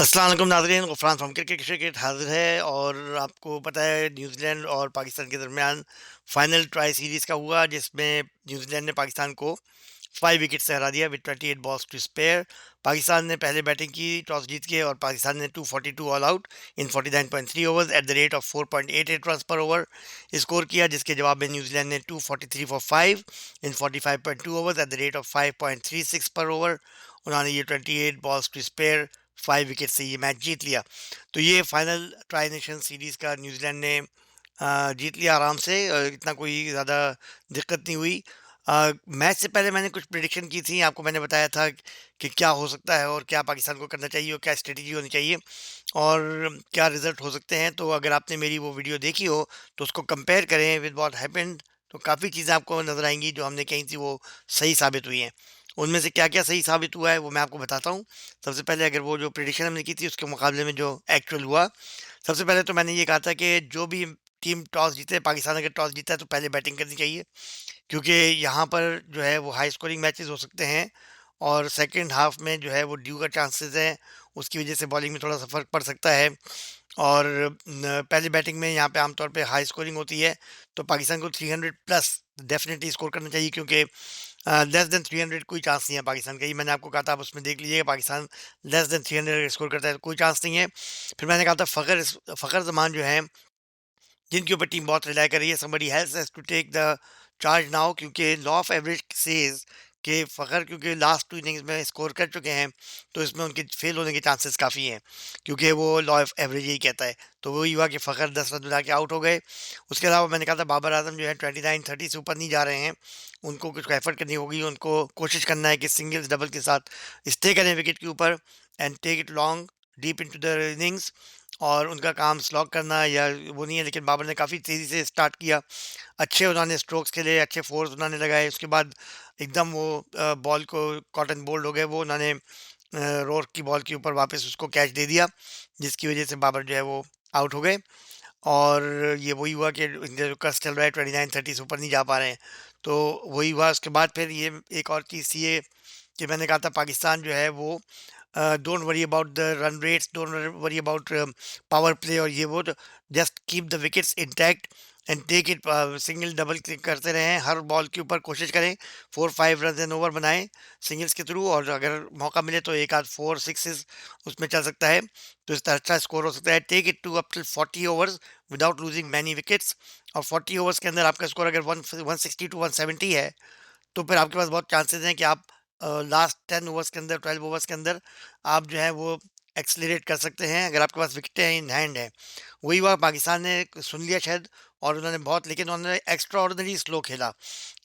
अस्सलाम वालेकुम नाज़रीन, ग़ुफ़रान फ्रॉम क्रिकेट हाज़िर है। और आपको पता है न्यूज़ीलैंड और पाकिस्तान के दरमियान फाइनल ट्राई सीरीज़ का हुआ, जिसमें न्यूज़ीलैंड ने पाकिस्तान को 5 विकेट से हरा दिया with 28 balls to spare. Pakistan ने पहले बैटिंग की टॉस जीत के, और पाकिस्तान ने 242 all out in 49.3 overs at the rate of 4.88 runs पर ओवर स्कोर किया, जिसके जवाब में न्यूज़ीलैंड ने 243 for 5 in 45.2 overs at the rate of 5.36 पर ओवर। उन्होंने ये 28 बॉल्स टू स्पेयर 5 विकेट से ये मैच जीत लिया। तो ये फाइनल ट्राई नेशन सीरीज़ का न्यूज़ीलैंड ने जीत लिया आराम से। इतना कोई ज़्यादा दिक्कत नहीं हुई। मैच से पहले मैंने कुछ प्रिडिक्शन की थी, आपको मैंने बताया था कि क्या हो सकता है और क्या पाकिस्तान को करना चाहिए और क्या स्ट्रेटजी होनी चाहिए और क्या रिजल्ट हो सकते हैं। तो अगर आपने मेरी वो वीडियो देखी हो तो उसको कंपेयर करें विद व्हाट हैपेंड, तो काफ़ी चीज़ें आपको नज़र आएंगी जो हमने कही थी वो सही साबित हुई हैं। उनमें से क्या क्या सही साबित हुआ है वो मैं आपको बताता हूँ। सबसे पहले अगर वो जो प्रिडिक्शन हमने की थी उसके मुकाबले में जो एक्चुअल हुआ, सबसे पहले तो मैंने ये कहा था कि जो भी टीम टॉस जीते, पाकिस्तान अगर टॉस जीता है तो पहले बैटिंग करनी चाहिए, क्योंकि यहाँ पर जो है वो हाई स्कोरिंग मैचेस हो सकते हैं और सेकंड हाफ में जो है वो ड्यू का चांसेस है, उसकी वजह से बॉलिंग में थोड़ा सा फर्क पड़ सकता है। और पहली बैटिंग में यहाँ पे आमतौर पे हाई स्कोरिंग होती है, तो पाकिस्तान को 300 प्लस डेफिनेटली स्कोर करना चाहिए, क्योंकि लेस देन 300 कोई चांस नहीं है पाकिस्तान का। ये मैंने आपको कहा था, आप उसमें देख लीजिएगा, पाकिस्तान लेस देन 300 स्कोर करता है तो कोई चांस नहीं है। फिर मैंने कहा था फ़खर जमान जो है, जिनके ऊपर टीम बहुत रिलाई कर रही है, somebody else has to take the charge now, क्योंकि लॉ ऑफ एवरेज सेज कि फ़खर क्योंकि लास्ट 2 इनिंग्स में स्कोर कर चुके हैं, तो इसमें उनके फेल होने के चांसेस काफ़ी हैं, क्योंकि वो लॉ ऑफ एवरेज यही कहता है। तो वही हुआ कि फ़खर 10 रन बना के आउट हो गए। उसके अलावा मैंने कहा था बाबर आज़म जो है 29-30 से ऊपर नहीं जा रहे हैं, उनको कुछ एफर्ट करनी होगी, उनको कोशिश करना है कि सिंगल्स डबल के साथ स्टे करें विकेट के ऊपर and take it long deep into the innings. और उनका काम स्लॉग करना या वो नहीं है, लेकिन बाबर ने काफ़ी तेज़ी से स्टार्ट किया। अच्छे उन्होंने स्ट्रोक्स खेले, अच्छे फोर्स उन्होंने लगाए। उसके बाद एकदम वो बॉल को कॉटन बोल्ड हो गए, वो उन्होंने रोर की बॉल के ऊपर वापस उसको कैच दे दिया, जिसकी वजह से बाबर जो है वो आउट हो गए। और ये वही हुआ कि इनका जो कस चल रहा है 29-30 से ऊपर नहीं जा पा रहे हैं, तो वही हुआ। उसके बाद फिर ये एक और चीज़ थी ये कि मैंने कहा था पाकिस्तान जो है वो don't worry about the run rates, don't worry about power play और ये वो, just keep the wickets intact and take it single double करते रहें, हर बॉल के ऊपर कोशिश करें 4-5 रन एंड ओवर बनाएं सिंगल्स के थ्रू, और अगर मौका मिले तो एक आध 4 6 उसमें चल सकता है, तो इस तरह अच्छा स्कोर हो सकता है। Take it to up till 40 overs without losing many wickets, और 40 ओवर्स के अंदर आपका स्कोर अगर 160 टू 170 है, तो फिर आपके पास बहुत चांसेस हैं कि आप लास्ट 10 ओवर्स के अंदर, 12 ओवर्स के अंदर आप जो है वो एक्सलरेट कर सकते हैं, अगर आपके पास विकेटें इन हैंड है। वही हुआ, पाकिस्तान ने सुन लिया शायद, और उन्होंने बहुत, लेकिन उन्होंने एक्स्ट्रा ऑर्डिनरी स्लो खेला।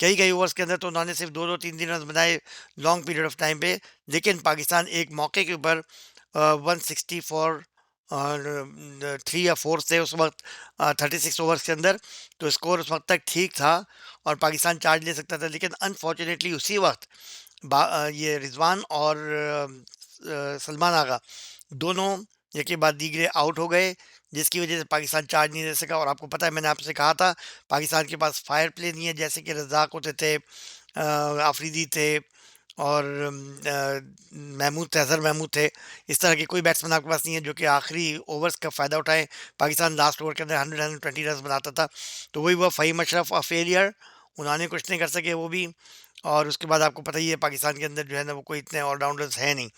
कई कई ओवर्स के अंदर तो उन्होंने सिर्फ 2-2 3-3 रन बनाए लॉन्ग पीरियड ऑफ टाइम पे, लेकिन पाकिस्तान एक मौके के ऊपर 160 फॉर और 3 या 4 थे उस वक्त 36 ओवर्स के अंदर, तो स्कोर उस वक्त तक ठीक था और पाकिस्तान चार्ज ले सकता था। लेकिन अनफॉर्चुनेटली उसी वक्त ये रिजवान और सलमान आगा दोनों एक बाद दीगरे आउट हो गए, जिसकी वजह से पाकिस्तान चार्ज नहीं दे सका। और आपको पता है, मैंने आपसे कहा था पाकिस्तान के पास फायर प्ले नहीं है, जैसे कि रज़ाक होते थे, आफरीदी थे, और महमूद थे, अज़हर महमूद थे। इस तरह के कोई बैट्समैन आपके पास नहीं है जो कि आखिरी ओवर्स का फ़ायदा उठाएं। पाकिस्तान लास्ट ओवर के अंदर 120 रन बनाता था, तो वही हुआ, फ़हीम अशरफ फेलियर, उन्होंने कुछ नहीं कर सके वो भी। और उसके बाद आपको पता ही है पाकिस्तान के अंदर जो है ना वो कोई इतने ऑलराउंडर्स हैं नहीं,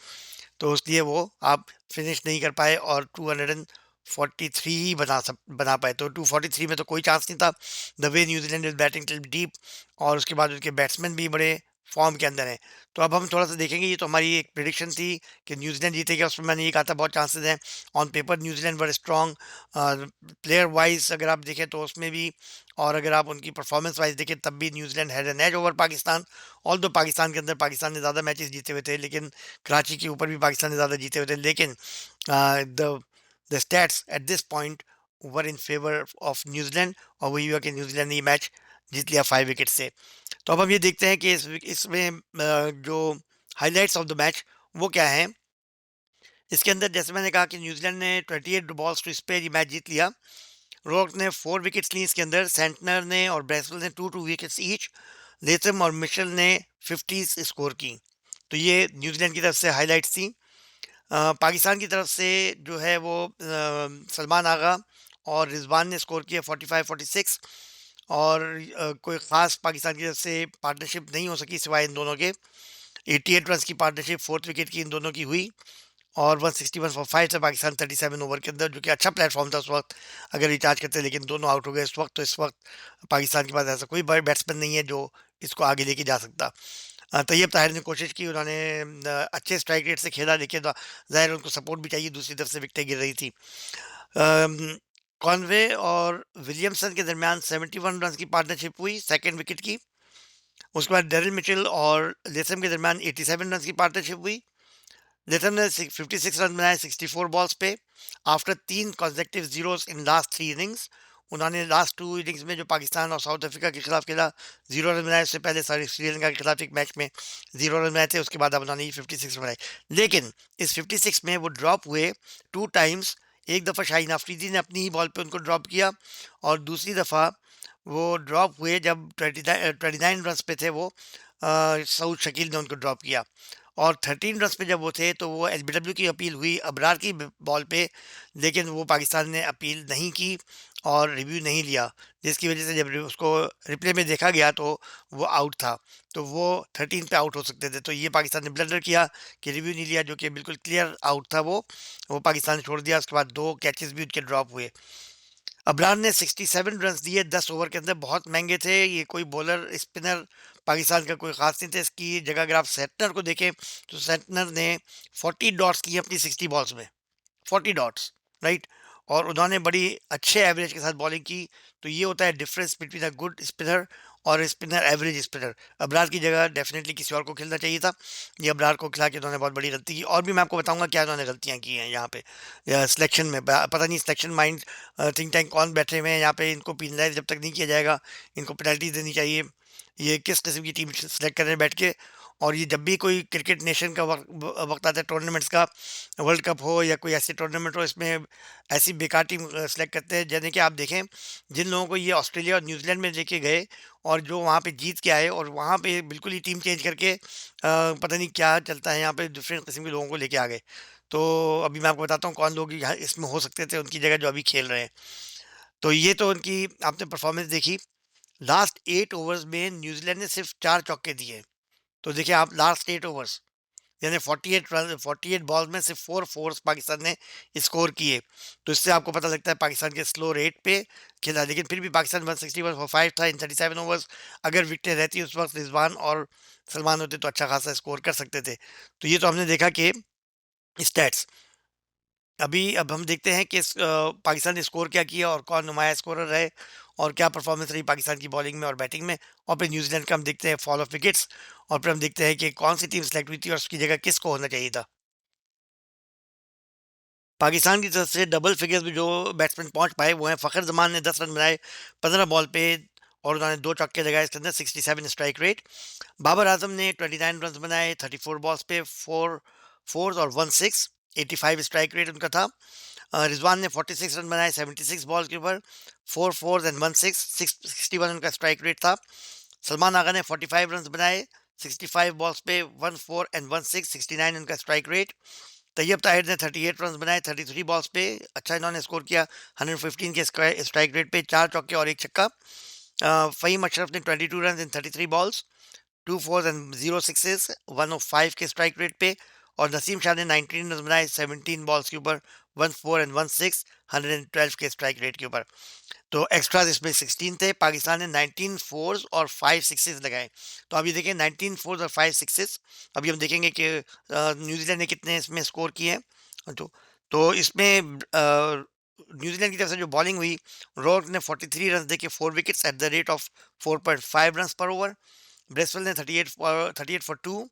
तो इसलिए वो आप फिनिश नहीं कर पाए और 243 ही बना पाए। तो 243 में तो कोई चांस नहीं था, the way New Zealand is batting till deep, और उसके बाद उनके बैट्समैन भी बड़े फॉर्म के अंदर हैं। तो अब हम थोड़ा सा देखेंगे, ये तो हमारी एक प्रिडिक्शन थी कि न्यूजीलैंड जीतेगा, उसमें मैंने ये कहा था बहुत चांसेस हैं। On paper New Zealand were strong, player wise अगर आप देखें तो उसमें भी, और अगर आप उनकी परफॉर्मेंस वाइज देखें तब भी New Zealand had an edge over Pakistan. Although Pakistan के अंदर पाकिस्तान ने ज़्यादा मैचेस जीते हुए थे, लेकिन कराची के ऊपर भी पाकिस्तान ने ज़्यादा जीते हुए थे, लेकिन the the stats at this point were in favour of New Zealand, और वही हुआ कि न्यूजीलैंड ने ये मैच जीत लिया 5 विकेट से। तो अब हम ये देखते हैं कि इसमें जो हाइलाइट्स ऑफ द मैच वो क्या है। इसके अंदर जैसे मैंने कहा कि न्यूजीलैंड ने 28 बॉल्स टू स्पेयर ये मैच जीत लिया। रोक ने 4 विकेट्स ली इसके अंदर, सेंटनर ने और ब्रेसवेल ने 2-2 विकेट्स ईच, लेथम और मिशेल ने 50 स्कोर की। तो ये न्यूजीलैंड की तरफ से हाइलाइट्स थी। पाकिस्तान की तरफ से जो है वो सलमान आगा और रिजवान ने स्कोर किया 45-46, और कोई ख़ास पाकिस्तान की तरफ से पार्टनरशिप नहीं हो सकी सिवाय इन दोनों के। 88 रन्स की पार्टनरशिप फोर्थ विकेट की इन दोनों की हुई, और 161 फॉर 5 था पाकिस्तान 37 ओवर के अंदर, जो कि अच्छा प्लेटफॉर्म था उस वक्त अगर रिचार्ज करते, लेकिन दोनों आउट हो गए इस वक्त। तो इस वक्त पाकिस्तान के पास ऐसा कोई बैट्समैन नहीं है जो इसको आगे लेके जा सकता। तैयब ताहिर ने कोशिश की, उन्होंने अच्छे स्ट्राइक रेट से खेला, लेकिन ज़ाहिर है उनको सपोर्ट भी चाहिए, दूसरी तरफ से विकेटें गिर रही थी। कॉनवे और विलियमसन के दरमियान 71 रन की पार्टनरशिप हुई सेकंड विकेट की। उसके बाद डेरिल मिचेल और लेथम के दरमियान 87 रन की पार्टनरशिप हुई। लेथम ने 56 रन बनाए 64 बॉल्स पे, after 3 consecutive zeros in last 3 innings. उन्होंने लास्ट 2 इनिंग्स में जो पाकिस्तान और साउथ अफ्रीका के खिलाफ खेला 0 रन बनाए, उससे पहले श्रीलंका के खिलाफ एक मैच में 0 रन बनाए थे, उसके बाद अब उन्होंने 56 बनाए। लेकिन इस 56 में वो ड्रॉप हुए 2 टाइम्स। एक दफ़ा शाहीन अफरीदी ने अपनी ही बॉल पे उनको ड्रॉप किया, और दूसरी दफ़ा वो ड्रॉप हुए जब 29 रन पे थे वो, सऊद शकील ने उनको ड्रॉप किया। और 13 रन्स पे जब वो थे तो वो एलबीडब्ल्यू की अपील हुई अबरार की बॉल पे, लेकिन वो पाकिस्तान ने अपील नहीं की और रिव्यू नहीं लिया, जिसकी वजह से जब उसको रिप्ले में देखा गया तो वो आउट था। तो वो 13 पे आउट हो सकते थे, तो ये पाकिस्तान ने ब्लंडर किया कि रिव्यू नहीं लिया, जो कि बिल्कुल क्लियर आउट था। वो पाकिस्तान ने छोड़ दिया। उसके बाद 2 कैचेस भी उनके ड्रॉप हुए। अबरार ने 67 रन दिए 10 ओवर के अंदर, बहुत महंगे थे। ये कोई बॉलर स्पिनर पाकिस्तान का कोई खास नहीं था। इसकी जगह अगर आप सेंटनर को देखें तो सेंटनर ने 40 डॉट्स किए अपनी 60 बॉल्स में, 40 डॉट्स, राइट। और उन्होंने बड़ी अच्छे एवरेज के साथ बॉलिंग की। तो ये होता है difference between a good spinner और स्पिनर एवरेज स्पिनर। अबरार की जगह डेफिनेटली किसी और को खेलना चाहिए था। ये अबरार को खिला के उन्होंने बहुत बड़ी गलती की, और भी मैं आपको बताऊंगा क्या उन्होंने गलतियां की हैं यहाँ पे सिलेक्शन में। पता नहीं सिलेक्शन माइंड थिंक टैंक कौन बैठे हुए हैं यहाँ पे, इनको पिनलाइज जब तक नहीं किया जाएगा इनको पेनल्टी देनी चाहिए। ये किस किस्म की टीम सेलेक्ट कर रहे हैं बैठ के। और ये जब भी कोई क्रिकेट नेशन का वक्त आता है, टूर्नामेंट्स का, वर्ल्ड कप हो या कोई ऐसे टूर्नामेंट हो, इसमें ऐसी बेकार टीम सेलेक्ट करते हैं। जैसे कि आप देखें जिन लोगों को ये ऑस्ट्रेलिया और न्यूजीलैंड में लेके गए और जो वहाँ पे जीत के आए, और वहाँ पे बिल्कुल ही टीम चेंज करके पता नहीं क्या चलता है यहाँ पे, डिफरेंट किस्म के लोगों को लेके आ गए। तो अभी मैं आपको बताता हूँ कौन लोग यहाँ इसमें हो सकते थे उनकी जगह जो अभी खेल रहे हैं। तो ये तो उनकी आपने परफॉर्मेंस देखी। लास्ट 8 ओवर्स में न्यूजीलैंड ने सिर्फ 4 चौके दिए। तो देखिए आप, लास्ट 8 ओवर्स यानी 48 रन, 48 बॉल में सिर्फ 4 फोर्स पाकिस्तान ने स्कोर किए। तो इससे आपको पता लगता है पाकिस्तान के स्लो रेट पे खेला, लेकिन फिर भी पाकिस्तान 161 फॉर 5 था इन 37 ओवर्स। अगर विकेटें रहती उस वक्त रिजवान और सलमान होते तो अच्छा खासा स्कोर कर सकते थे। तो ये तो हमने देखा कि स्टैट्स। अब हम देखते हैं कि पाकिस्तान ने स्कोर क्या किया और कौन नुमाया स्कोरर रहे, और क्या परफॉर्मेंस रही पाकिस्तान की बॉलिंग में और बैटिंग में। और फिर न्यूजीलैंड का हम देखते हैं फॉल ऑफ विकेट्स, और फिर हम देखते हैं कि कौन सी टीम सेलेक्ट हुई थी और उसकी जगह किसको होना चाहिए था। पाकिस्तान की तरफ से डबल फिगर्स में जो बैट्समैन पहुंच पाए वो हैं फ़खर जमान ने 10 रन बनाए 15 बॉल पे, और उन्होंने 2 छक्के लगाए इसके अंदर, 67 स्ट्राइक रेट। बाबर आजम ने 29 रन बनाए 34 बॉल्स पे, 4 फोर्स और 1 6, 85 स्ट्राइक रेट उनका था। रिजवान ने 46 रन बनाए 76 बॉल के ऊपर, 4 फोर्स एंड 1 6, 61 उनका स्ट्राइक रेट था। सलमान आगा ने 45 रन बनाए 65 बॉल्स पे, 1 4 एंड 1 6, 69 उनका स्ट्राइक रेट। तैयब ताहिर ने 38 रन बनाए 33 बॉल्स पे, अच्छा इन्होंने स्कोर किया 115 के स्ट्राइक रेट पे, 4 चौके और 1 छक्का। फ़हीम अशरफ ने 22 run in 33 balls, 2 force and 0 sixes, 105 के स्ट्राइक रेट पे। और नसीम शाह ने 19 रन बनाए 17 बॉल्स के ऊपर, 1 4 एंड 1 6, 112 के स्ट्राइक रेट के ऊपर। तो एक्स्ट्राज इसमें 16 थे। पाकिस्तान ने 19 फोर्स और 5 सिक्सेस लगाए। तो अभी देखें 19 फोर्स और 5 सिक्सेस। अभी हम देखेंगे कि न्यूजीलैंड ने कितने इसमें स्कोर किए हैं। तो इसमें न्यूजीलैंड की तरफ से जो बॉलिंग हुई, रोक ने 43 रन देके 4 wickets at the rate of 4.5 run पर ओवर। ब्रेसवेल ने 38 फॉर 2,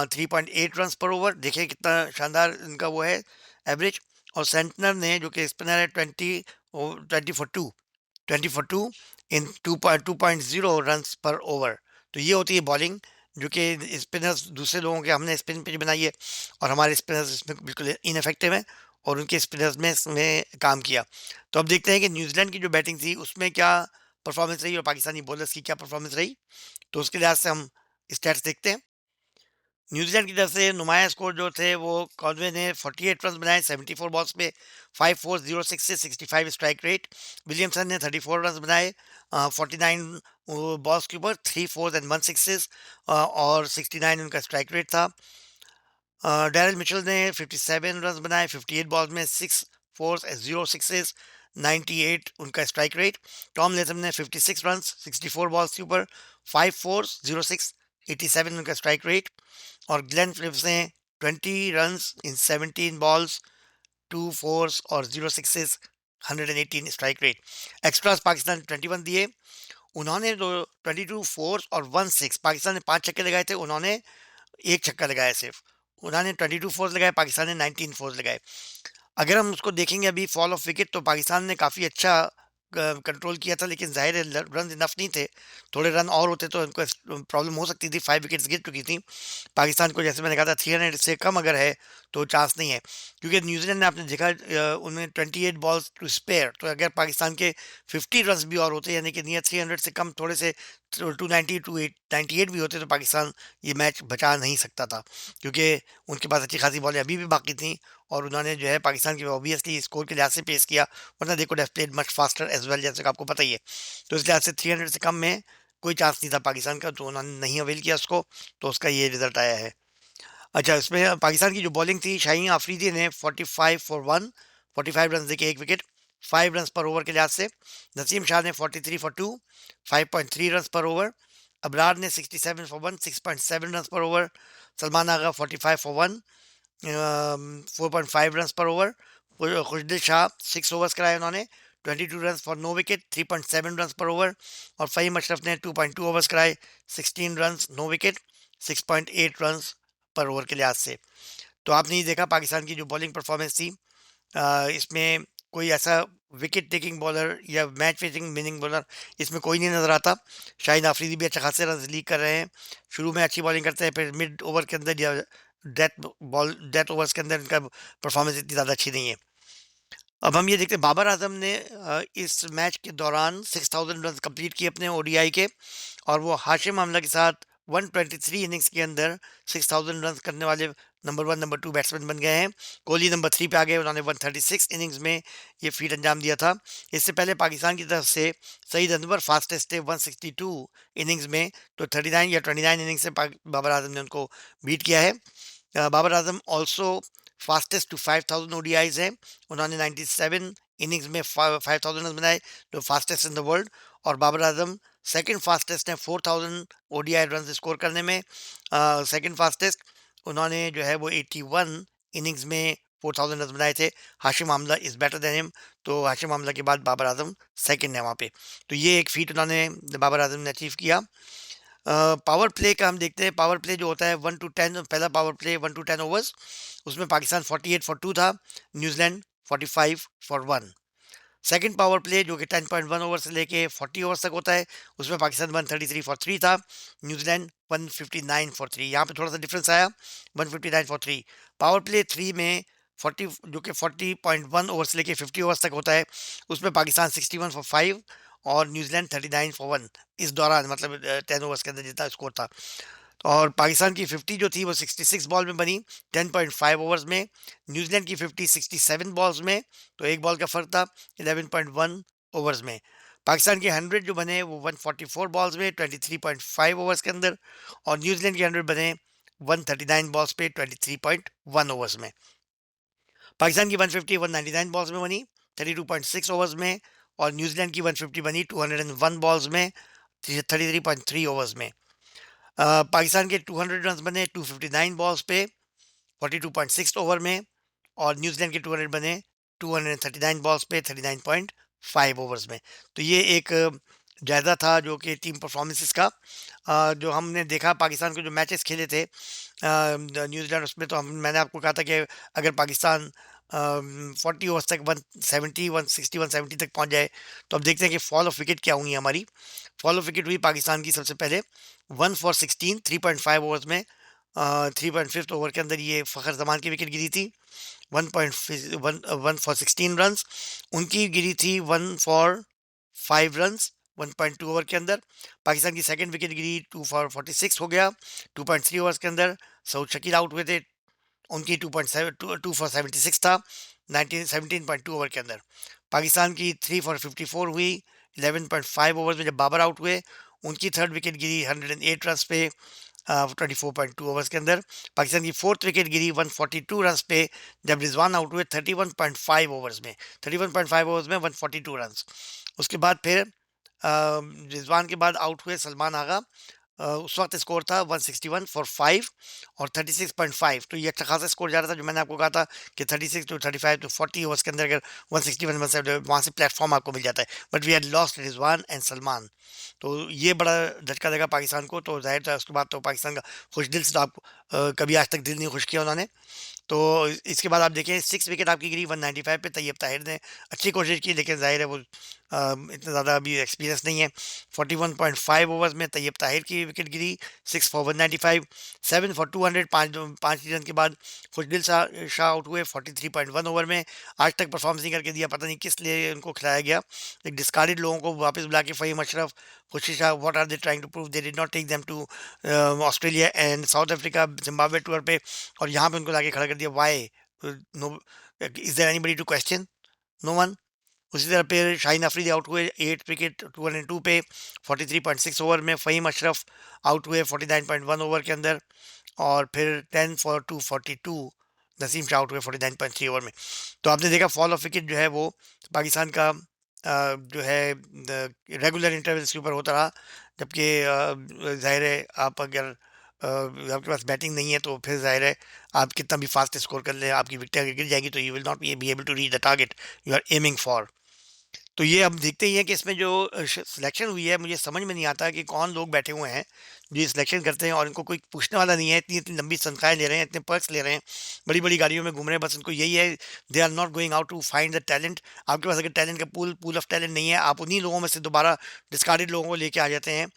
3.8 रन पर ओवर। देखिए कितना शानदार इनका वो है एवरेज। और सेंटनर ने जो कि स्पिनर है 20 फॉर 2 इन 2.0 रन पर ओवर। तो ये होती है बॉलिंग, जो कि स्पिनर्स दूसरे लोगों के, हमने स्पिन पिच बनाई है और हमारे स्पिनर्स इसमें बिल्कुल इनफेक्टिव हैं, और उनके स्पिनर्स में इसमें काम किया। तो अब देखते हैं कि न्यूजीलैंड की जो बैटिंग थी उसमें क्या परफॉर्मेंस रही और पाकिस्तानी बॉलर्स की क्या परफॉर्मेंस रही। तो उसके लिहाज से हम स्टैट्स देखते हैं। न्यूजीलैंड की तरफ से नुमाया स्कोर जो थे वो कॉनवे ने 48 रन बनाए 74 बॉल्स पे, 5-4-0-6 से 65 स्ट्राइक रेट। विलियमसन ने 34 रन बनाए 49 बॉल्स के ऊपर, 3 फोर्स एंड 1 सिक्सेस और 69 उनका स्ट्राइक रेट था। डैरेल मिचेल ने 57 रन बनाए 58 बॉल्स में, 6 फोर्स एंड 0 सिक्सेस, 98 उनका स्ट्राइक रेट। टॉम लेथम ने 56 रन 64 बॉल्स के ऊपर, 5 फोर्स 0 6, 87 उनका स्ट्राइक रेट। और ग्लेन फिलिप्स ने 20 रन्स इन 17 बॉल्स, 2 फोर्स और 0 sixes, 118 strike rate. Extras Pakistan 21 दिए, उन्होंने 22 फोर्स और 1 6, पाकिस्तान ने 5 छक्के लगाए थे, उन्होंने एक छक्का लगाया सिर्फ। उन्होंने 22 फोर्स लगाए, पाकिस्तान ने 19 फोर्स लगाए। अगर हम उसको देखेंगे अभी फॉल ऑफ विकेट, तो पाकिस्तान ने काफ़ी अच्छा कंट्रोल किया था, लेकिन जाहिर है रन इनफ नहीं थे। थोड़े रन और होते तो उनको प्रॉब्लम हो सकती थी। 5 विकेट्स गिर चुकी थी पाकिस्तान को, जैसे मैंने कहा था 300 से कम अगर है तो चांस नहीं है, क्योंकि न्यूजीलैंड ने आपने देखा उनमें 28 बॉल्स टू स्पेयर, तो अगर पाकिस्तान के 50 रन भी और होते, यानी कि नियर 300 से कम थोड़े से 290 टू 98 भी होते, तो पाकिस्तान ये मैच बचा नहीं सकता था, क्योंकि उनके पास अच्छी खासी बॉलें अभी भी बाकी थी और उन्होंने जो है पाकिस्तान के ऑब्वियसली स्कोर के लिहाज से पेश किया, वरना they could have played much faster as well, जैसे कि आपको पता ही है। तो इस लिहाज से 300 से कम में कोई चांस नहीं था पाकिस्तान का, तो उन्होंने नहीं अवेल किया उसको, तो उसका ये रिजल्ट आया है। अच्छा, इसमें पाकिस्तान की जो बॉलिंग थी, शाहीन आफरीदी ने 45 फॉर 1, 45 रन देके एक विकेट, 5 रन पर ओवर के लिहाज से। नसीम शाह ने 43 फॉर 2, 5.3 रन पर ओवर। अबरार ने 67 फॉर 1, 6.7 रन पर over. Salman Agha 45 for 1, 4.5 run पर ओवर। खुशदिल शाह 6 ओवर्स कराए उन्होंने, 22 run for no wicket, 3.7 run पर ओवर। और फ़हीम अशरफ ने 2.2 ओवर्स कराए, 16 रन नो विकेट, 6.8 रन पर ओवर के लिहाज से। तो आपने ये देखा पाकिस्तान की जो बॉलिंग परफॉर्मेंस थी, इसमें कोई ऐसा विकेट टेकिंग बॉलर या मैच फिनिशिंग विनिंग बॉलर इसमें कोई नहीं नज़र आता। शाहिद आफरीदी भी अच्छा खासे रन लीक कर रहे हैं, शुरू में अच्छी बॉलिंग करते हैं, फिर मिड ओवर के अंदर या डेथ ओवर्स के अंदर इनका परफॉर्मेंस इतनी ज़्यादा अच्छी नहीं है। अब हम ये देखते हैं, बाबर आजम ने इस मैच के दौरान 6000 रन कंप्लीट किए अपने ओडीआई के, और वो हाशिम आमला के साथ 123 इनिंग्स के अंदर 6000 रन करने वाले नंबर 1 नंबर 2 बैट्समैन बन गए हैं। कोहली नंबर 3 पे आ गए, उन्होंने 136 इनिंग्स में ये फीट अंजाम दिया था। इससे पहले पाकिस्तान की तरफ से सईद अनवर फास्टेस्ट थे 162 इनिंग्स में, तो 39 या 29 इनिंग्स से बाबर आजम ने उनको बीट किया है। Babar Azam also fastest to 5000 ODIs हैं, उन्होंने 97 इनिंग्स में 5000 रन बनाए, जो फास्टेस्ट इन द वर्ल्ड। और बाबर आजम सेकंड फास्टेस्ट हैं 4000 ओडीआई रन स्कोर करने में, सेकंड फास्टेस्ट। उन्होंने जो है वो 81 इनिंग्स में 4000 रन बनाए थे। Hashim Amla is better than him, तो हाशिम आमला के बाद बाबर आजम सेकंड है वहाँ पे। तो ये एक फीट उन्होंने बाबर आजम ने अचीव किया। पावर प्ले का हम देखते हैं, पावर प्ले जो होता है 1 to 10, पहला पावर प्ले 1 to 10 ओवर्स, उसमें पाकिस्तान 48 फॉर 2 था, New Zealand 45 for 1। Second power play जो कि 10.1 ओवर से लेके 40 ओवर्स तक होता है, उसमें पाकिस्तान 133 फॉर 3 था, न्यूजीलैंड 159 फॉर 3। यहाँ पे थोड़ा सा डिफरेंस आया, 159 फॉर 3। पावर प्ले 3 में 40 जो कि 40.1 ओवर से लेके 50 ओवर्स तक होता है, उसमें पाकिस्तान 61 फॉर 5 और न्यूजीलैंड 39 फॉर 1। इस दौरान मतलब 10 ओवर्स के अंदर जितना स्कोर था। और पाकिस्तान की 50 जो थी वो 66 बॉल में बनी 10.5 ओवर्स में, न्यूजीलैंड की 50 67 बॉल्स में, तो एक बॉल का फ़र्क था 11.1 ओवर्स में। पाकिस्तान के 100 जो बने वो 144 बॉल्स में 23.5 ओवर्स के अंदर, और न्यूजीलैंड के 100 बने 139 बॉल्स पे 23.1 ओवर्स में। पाकिस्तान की 150 199 बॉल्स में बनी 32.6 ओवर्स में, और न्यूजीलैंड की 150 बनी 201 बॉल्स में 33.3 ओवर्स में। पाकिस्तान के 200 रन बने 259 बॉल्स पे 42.6 ओवर में, और न्यूजीलैंड के 200 बने 239 बॉल्स पे 39.5 ओवर्स में। तो ये एक जायज़ा था जो कि टीम परफॉर्मेंसेस का, जो हमने देखा पाकिस्तान के जो मैचेस खेले थे न्यूजीलैंड, उसमें तो हम मैंने आपको कहा था कि अगर पाकिस्तान 40 ओवर्स तक 170 160 170 तक पहुंच जाए, तो अब देखते हैं कि फॉल ऑफ विकेट क्या हुई हमारी। फॉल ऑफ विकेट हुई पाकिस्तान की सबसे पहले 1 for 16 3.5 ओवर्स में, 3.5 ओवर के अंदर ये फ़खर जमान की विकेट गिरी थी। 1 for 16 रन उनकी गिरी थी, 1 for 5 रन 1.2 ओवर के अंदर। पाकिस्तान की सेकंड विकेट गिरी 2 for 46 हो गया 2.3 ओवर्स के अंदर। सऊद शकील आउट हुए थे, उनकी 2.7 2 फॉर 76 था 17.2 ओवर के अंदर। पाकिस्तान की 3 फॉर 54 हुई 11.5 ओवर्स में जब बाबर आउट हुए। उनकी थर्ड विकेट गिरी 108 रन पे 24.2 ओवर्स के अंदर। पाकिस्तान की फोर्थ विकेट गिरी 142 रन पे जब रिजवान आउट हुए 31.5 ओवर्स में। 31.5 ओवर्स में 142 रन। उसके बाद फिर रिजवान के बाद आउट हुए सलमान आगा। उस वक्त स्कोर था 161 फॉर 5 और 36.5। तो ये अच्छा खासा स्कोर जा रहा था, जो मैंने आपको कहा था कि 36 टू 35 टू 40 ओवर्स के अंदर अगर 161 वहाँ से प्लेटफॉर्म आपको मिल जाता है। But we had lost Rizwan and Salman, तो ये बड़ा झटका देगा पाकिस्तान को। तो जाहिर था उसके बाद तो पाकिस्तान का खुश दिल से तो आप कभी आज तक दिल नहीं खुश किया उन्होंने। तो इसके बाद आप देखें 6 विकेट आपकी गिरी 195 पे। तैयब ताहिर ने अच्छी कोशिश की, लेकिन जाहिर है वो इतना ज़्यादा अभी एक्सपीरियंस नहीं है। 41.5 ओवर्स में तैयब ताहिर की विकेट गिरी 6 फॉर 195। 7 फॉर 200, पाँच रन के बाद खुशदिल शाह शाह आउट हुए 43.1 ओवर में। आज तक परफॉर्मेंस नहीं करके दिया, पता नहीं किस लिए उनको खिलाया गया। एक डिस्कार्डेड लोगों को वापस बुला के Faheem Ashraf, Khushi Shah, what are they trying to prove, they did not take them to Australia and South Africa Zimbabwe tour पे, और यहाँ पे उनको लाके खड़ा कर दिया। Why? No, is there anybody to question? No one. उसी तरह फिर शाहीन अफरीदी आउट हुए 8 विकेट 202 पे 43.6 ओवर में। फ़हीम अशरफ आउट हुए 49.1 ओवर के अंदर। और फिर 10 फॉर 242 नसीम शाह आउट हुए 49.3 ओवर में। तो आपने देखा फॉल ऑफ विकेट जो है वो पाकिस्तान का जो है रेगुलर इंटरवल्स के ऊपर होता रहा। जबकि ज़ाहिर है आप अगर आपके पास बैटिंग नहीं है तो फिर ज़ाहिर है आप कितना भी फास्ट स्कोर कर ले, आपकी विकेट अगर गिर जाएगी तो you will not be able to reach the target you are aiming for. तो ये अब देखते ही हैं कि इसमें जो सिलेक्शन हुई है, मुझे समझ में नहीं आता कि कौन लोग बैठे हुए हैं जो ये सिलेक्शन करते हैं और इनको कोई पूछने वाला नहीं है। इतनी इतनी लंबी तनख्वाहें ले रहे हैं, इतने पर्क्स ले रहे हैं, बड़ी बड़ी गाड़ियों में घूम रहे हैं, बस उनको यही है। They are not going out to find the talent. आपके पास अगर टैलेंट का पूल ऑफ टैलेंट नहीं है, आप उन्हीं लोगों में से दोबारा डिस्कार्डेड लोगों को लेके आ जाते हैं।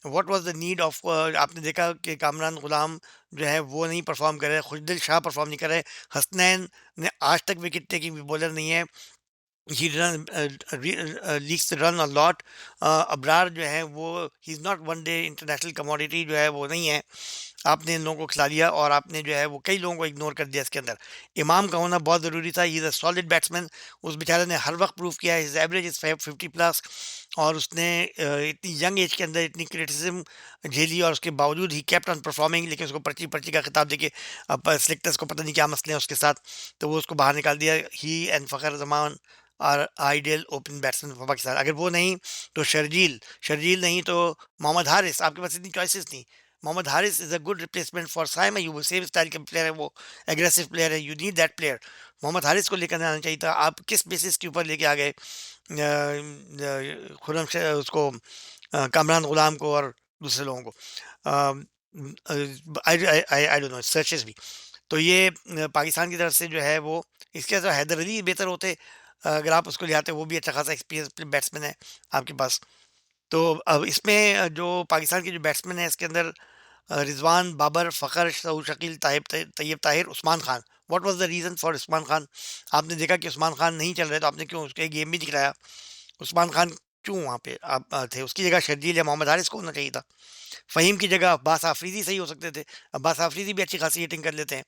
What was the need of, आपने देखा कि कामरान गुलाम जो है वो नहीं परफॉर्म कर रहे, खुशदिल शाह परफॉर्म नहीं कर रहे, हसनैन ने आज तक विकेट टेकिंग बॉलर नहीं है, he run leaks run a lot. Abrar जो है वो he is not one day international commodity, जो है वो नहीं है। आपने इन लोगों को खिला दिया और आपने जो है वो कई लोगों को इग्नोर कर दिया इसके अंदर। इमाम का होना बहुत ज़रूरी था, he is a solid batsman. उस बेचारे ने हर वक्त प्रूव किया है, हिज एवरेज इज़ 50 प्लस। और उसने इतनी यंग एज के अंदर इतनी क्रिटिसिज्म झेली और उसके बावजूद ही केप्ट ऑन परफॉर्मिंग। लेकिन उसको पर्ची पर्ची का खिताब देके अब सिलेक्टर्स को पता नहीं क्या मसले हैं उसके साथ, तो वो उसको बाहर निकाल दिया। He and Fakhar Zaman are ideal open batsman for Pakistan. अगर वो नहीं तो शर्जील, शर्जील नहीं तो मोहम्मद हारिस। आपके पास इतनी चॉइसेस नहीं। Mohammad Haris is a good replacement for Saim Ayub, same style का प्लेयर है वो, एग्रेसिव प्लेयर है, you need that player. Mohammad Haris को लेकर आना चाहिए था। आप किस बेसिस के ऊपर लेके आ गए उसको कामरान गुलाम को और दूसरे लोगों को? आई आई डोंट नो, सर्चेस भी। तो ये पाकिस्तान की तरफ से जो है वो, इसके तो हैदर अली बेहतर होते अगर आप उसको ले आते, वो भी अच्छा खासा एक्सपीरियंस बैट्समैन है आपके पास। तो अब इसमें जो पाकिस्तान के जो बैट्समैन है इसके अंदर Rizwan, Babar, Fakhar, Saud Shakeel, Tayyab Tahir, Usman Khan. What was the reason for Usman Khan? आपने देखा कि उस्मान खान नहीं चल रहे तो आपने क्यों उसके गेम भी दिखलाया? उस्मान खान क्यों वहाँ पे आप थे? उसकी जगह शर्जील या मोहम्मद हारिस को होना चाहिए था। फ़हीम की जगह अब्बास आफरीदी सही हो सकते थे। अब्बास आफरीदी भी अच्छी खासी हिटिंग कर लेते हैं।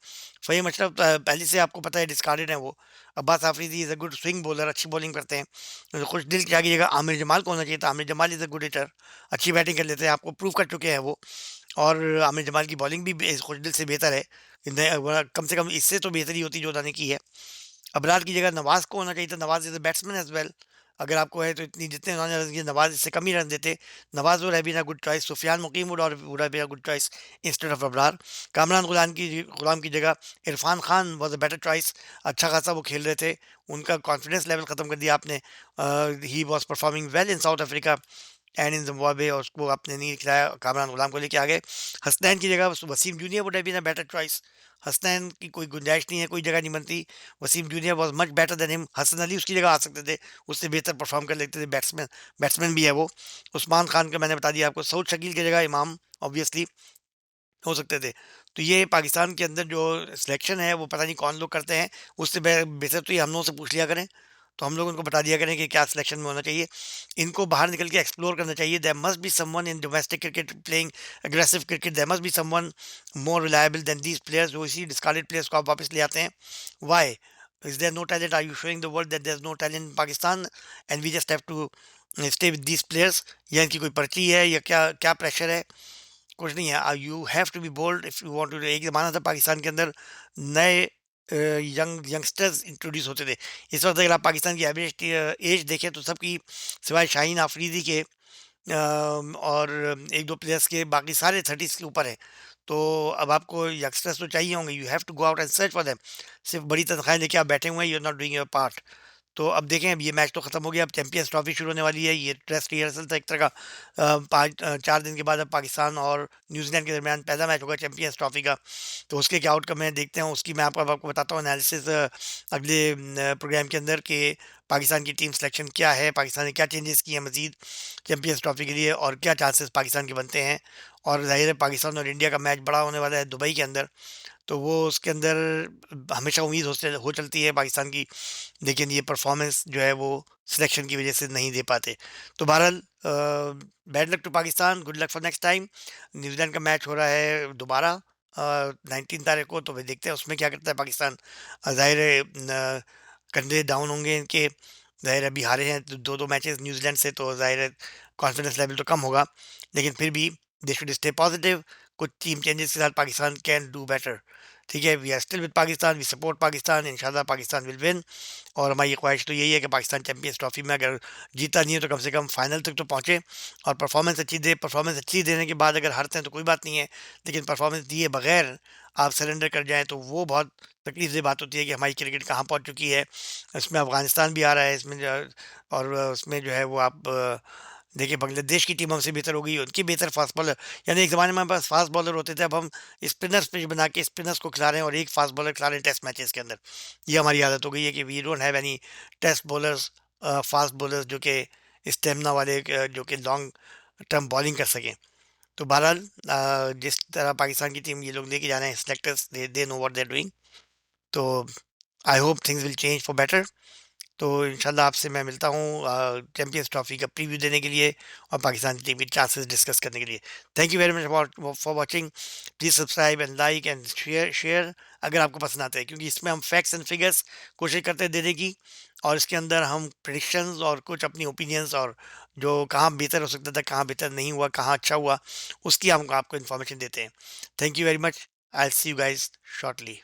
फ़हीम अशरफ पहले से आपको पता है डिस्कार्डेड है वो। Abbas Afridi is a good swing bowler, अच्छी बॉलिंग करते हैं। खुश दिल की जगह आमिर जमाल को होना चाहिए था। Aamir Jamal is a good hitter, अच्छी बैटिंग कर लेते हैं, आपको प्रूव कर चुके हैं वो। और आमिर जमाल की बॉलिंग भी खुश दिल से बेहतर है। कम से कम इससे तो बेहतरी होती जो उन्होंने की है। अबरार की जगह नवाज़ को होना चाहिए था। Nawaz is a batsman as well. अगर आपको है तो इतनी जितने उन्होंने रन किए, नवाज़ इससे कम ही रन देते। Nawaz would have been a good choice. Sufiyan Muqeem would have been a good choice instead of Abrar. Kamran Ghulam की जगह Irfan Khan was a better choice. अच्छा खासा वो खेल रहे थे, उनका कॉन्फिडेंस लेवल ख़त्म कर दिया आपने। He was performing well in south Africa and in Zimbabwe, और उसको आपने नहीं खिलाया, कामरान गुलाम को लेके आ गए। हसनैन की जगह Waseem junior would have been a better choice. Hasnain की कोई गुंजाइश नहीं है, कोई जगह नहीं बनती। Waseem junior was much better than him. Hasan Ali उसकी जगह आ सकते थे, उससे बेहतर परफॉर्म कर लेते थे। बैट्समैन भी है वो। उस्मान खान का मैंने बता दिया आपको। सऊद शकील की जगह इमाम ऑब्वियसली हो सकते थे। तो ये पाकिस्तान के अंदर जो सिलेक्शन है वो पता नहीं कौन लोग करते हैं, उससे बेहतर तो ये हम लोगों से पूछ लिया करें। तो हम लोग उनको बता दिया करें कि क्या सिलेक्शन में होना चाहिए। इनको बाहर निकल के एक्सप्लोर करना चाहिए। There must be someone in domestic cricket playing aggressive cricket, there must be someone more reliable than these players. जो इसी डिस्कार्डेड प्लेयर्स को आप वापस ले आते हैं, why? Is there no talent? Are you showing the world that there is no talent in Pakistan and we just have to stay with these players? या इनकी कोई पर्ची है, या क्या क्या प्रेशर है? कुछ नहीं है। You have to be bold if you want to. एक ज़माना था पाकिस्तान के अंदर नए यंगस्टर्स इंट्रोड्यूस होते थे। इस वक्त अगर आप पाकिस्तान की एवरेज एज देखें तो सबकी सिवाय शाहीन आफरीदी के और एक दो प्लेयर्स के बाकी सारे 30s के ऊपर हैं। तो अब आपको यंगस्टर्स तो चाहिए होंगे। You have to go out and search for them. सिर्फ बड़ी तनख्वाहें लेके आप बैठे हुए हैं, you are not doing your part. तो अब देखें, अब ये मैच तो ख़त्म हो गया, अब चैंपियंस ट्रॉफी शुरू होने वाली है। ये टेस्ट रिहर्सल था एक तरह का। 4 दिन के बाद अब पाकिस्तान और न्यूजीलैंड के दरमियान पहला मैच होगा चैंपियंस ट्रॉफी का। तो उसके क्या आउटकम है देखते हैं। उसकी मैं आपको बताता हूँ एनालिसिस अगले प्रोग्राम के अंदर, कि पाकिस्तान की टीम सिलेक्शन क्या है, पाकिस्तान ने क्या चेंजेस किए हैं मजीद चैंपियंस ट्रॉफी के लिए, और क्या चांसेस पाकिस्तान के बनते हैं। और ज़ाहिर है पाकिस्तान और इंडिया का मैच बड़ा होने वाला है दुबई के अंदर। तो वो उसके अंदर हमेशा उम्मीद हो चलती है पाकिस्तान की, लेकिन ये परफॉर्मेंस जो है वो सिलेक्शन की वजह से नहीं दे पाते। तो बहरहाल bad luck to Pakistan, good luck for next time. New Zealand का मैच हो रहा है दोबारा 19 तारीख को, तो वे देखते हैं उसमें क्या करता है पाकिस्तान। ज़ाहिर है कंधे डाउन होंगे इनके। ज़ाहिर है अभी हारे हैं दो दो मैचेस न्यूजीलैंड से, तो ज़ाहिर है कॉन्फिडेंस लेवल तो कम होगा, लेकिन फिर भी दे शुड स्टे पॉजिटिव। कुछ टीम चेंजेस के साथ पाकिस्तान कैन डू बेटर। ठीक है, we are still with Pakistan, we support Pakistan, इंशाल्लाह पाकिस्तान विल विन। और हमारी ख्वाहिश तो यही है कि पाकिस्तान चैंपियंस ट्रॉफी में अगर जीता नहीं है तो कम से कम फाइनल तक तो पहुँचे और परफॉर्मेंस अच्छी दे। परफॉर्मेंस अच्छी देने के बाद अगर हारते हैं तो कोई बात नहीं है, लेकिन परफॉर्मेंस दिए बगैर आप सरेंडर कर जाएँ तो वो बहुत तकलीफ बात होती है कि हमारी क्रिकेट कहाँ पहुँच चुकी है। इसमें अफ़गानिस्तान भी आ रहा है इसमें और उसमें जो है वो आप देखिए बांग्लादेश की टीम हमसे बेहतर हो गई, उनकी बेहतर फास्ट बॉलर। यानी एक ज़माने में हमारे पास फास्ट बॉलर होते थे, अब हम स्पिनर्स पिच बना के स्पिनर्स को खिला रहे हैं और एक फास्ट बॉलर खिला रहे हैं टेस्ट मैचेस के अंदर। ये हमारी आदत हो गई है कि we don't have any test bowlers, fast bowlers जो कि स्टेमिना वाले, जो कि लॉन्ग टर्म बॉलिंग कर सकें। तो बहरहाल जिस तरह पाकिस्तान की टीम ये लोग लेके जा रहे हैं selectors, they know what they are doing. तो I hope things will change for better. तो इंशाल्लाह आपसे मैं मिलता हूँ चैंपियंस ट्रॉफी का प्रीव्यू देने के लिए और पाकिस्तान की टीम की चांसेस डिस्कस करने के लिए। Thank you very much for watching. Please subscribe and like and share अगर आपको पसंद आता है, क्योंकि इसमें हम फैक्ट्स एंड फिगर्स कोशिश करते हैं देने की, और इसके अंदर हम प्रेडिक्शंस और कुछ अपनी ओपिनियंस और जो कहाँ बेहतर हो सकता था, कहाँ बेहतर नहीं हुआ, कहाँ अच्छा हुआ, उसकी हम आपको इन्फॉर्मेशन देते हैं। Thank you very much. I see you guys shortly.